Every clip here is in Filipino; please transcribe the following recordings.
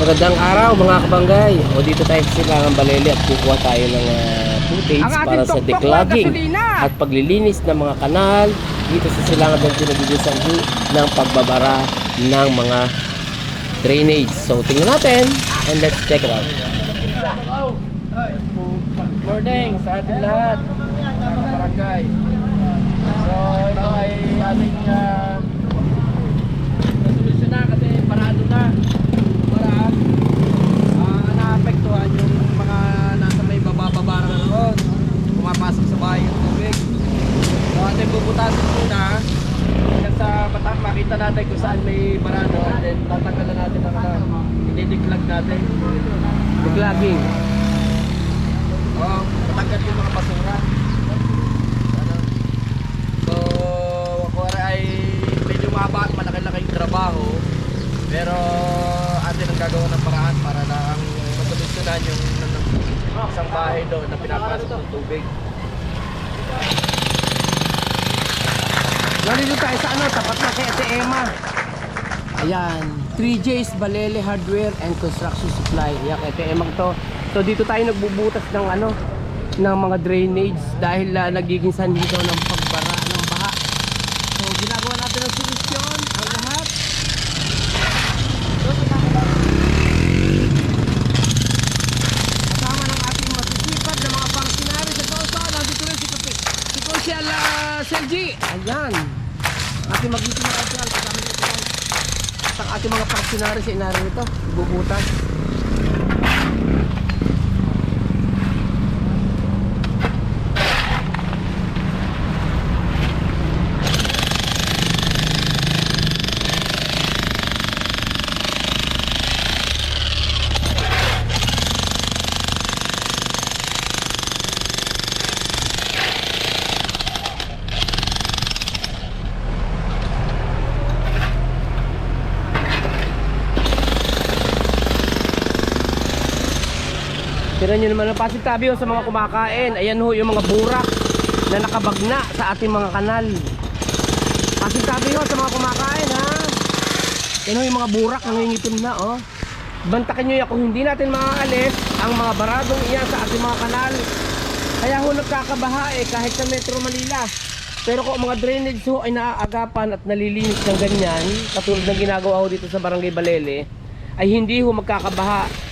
Magandang araw mga kabanggay. O dito tayo sa Silangang Balele at kukuha tayo ng footage para sa declogging at paglilinis ng mga kanal dito sa Silangang Balele, nagbibisan ng pagbabara ng mga drainage. So tingnan natin and let's check it out. Good morning sa ating lahat mga barangay. So ito ay ating solusyon na kasi parado na. Naapektuhan yung mga nasa may bababara na roon, pumapasok sa bahay yung tubig. So ating bubutasin muna hanggang sa makita natin kung saan may barado, and then tatanggalan natin ang i-declog natin. Declogging. Matanggal yung mga basura. So ako ay medyo mahaba at malaki-laking trabaho, pero atin ang gagawa ng paraan para lang masolusyonan yung isang bahay doon na pinapasok ng tubig. Nandito tayo sa tapat na kay Ate Emma. Ayan, 3J's Balele Hardware and Construction Supply. Ayan, kay Ate Emma to. So dito tayo nagbubutas ng ng mga drainage dahil nagiging sanhi daw ng pagbara ng baha. So ginagawa natin ang solusyon ang lahat. Kasama ng ating masisipag na mga pangsinari sa kausa. Nandito rin si Consial Sergi. Ayan, ating mag-isip na Consial. Kasama nito ang ating mga pangsinari sa inari nito, bubutas. Tira nyo naman ang pasintabi sa mga kumakain. Ayan ho yung mga burak na nakabagna sa ating mga kanal. Pasintabi ho sa mga kumakain, ha. Ayan ho yung mga burak na nangingitim na, oh. Bantakin nyo yan kung hindi natin maaalis ang mga baradong iyan sa ating mga kanal. Kaya ho nagkakabaha kahit sa Metro Manila. Pero kung mga drainage ho ay naaagapan at nalilinis ng ganyan, katulad ng ginagawa ho dito sa Barangay Balele, ay hindi ho magkakabaha.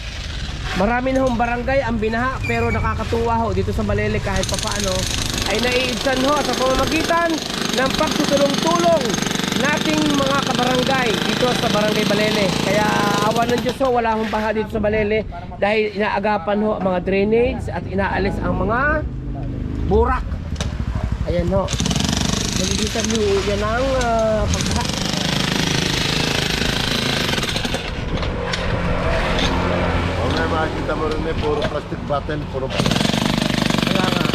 Marami na hong barangay ang binaha, pero nakakatuwa ho dito sa Balele kahit papaano ay naiibsan ho sa pamamagitan ng pagtutulong-tulong nating mga kabarangay dito sa Barangay Balele. Kaya awan ng Diyos ho, wala hong baha dito sa Balele dahil inaagapan ho ang mga drainage at inaalis ang mga burak. Ayan ho, nagigita nyo yan ang pagbaha. Makikita mo rin puro plastic bottle, puro kaya nga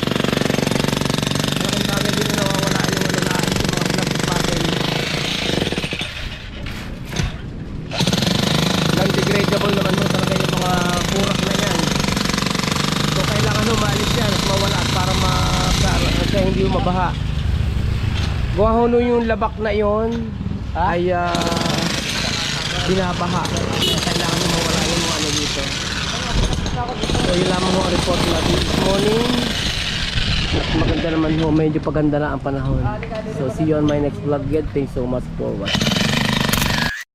malaking bagay din na nawawala yung nalaan yung mga plastic bottle. Non-degradable naman mo talaga yung mga burak na yan. So kailangan maalis yan at mawala at para kaya hindi mo mabaha. Gawa ho yung labak na yon ay binabaha. Kailangan mo mawala yung mga dito. So yun lamang ho ang report natin this morning. Maganda naman ho, medyo paganda na ang panahon. So see you on my next vlog again. Thanks so much for watching.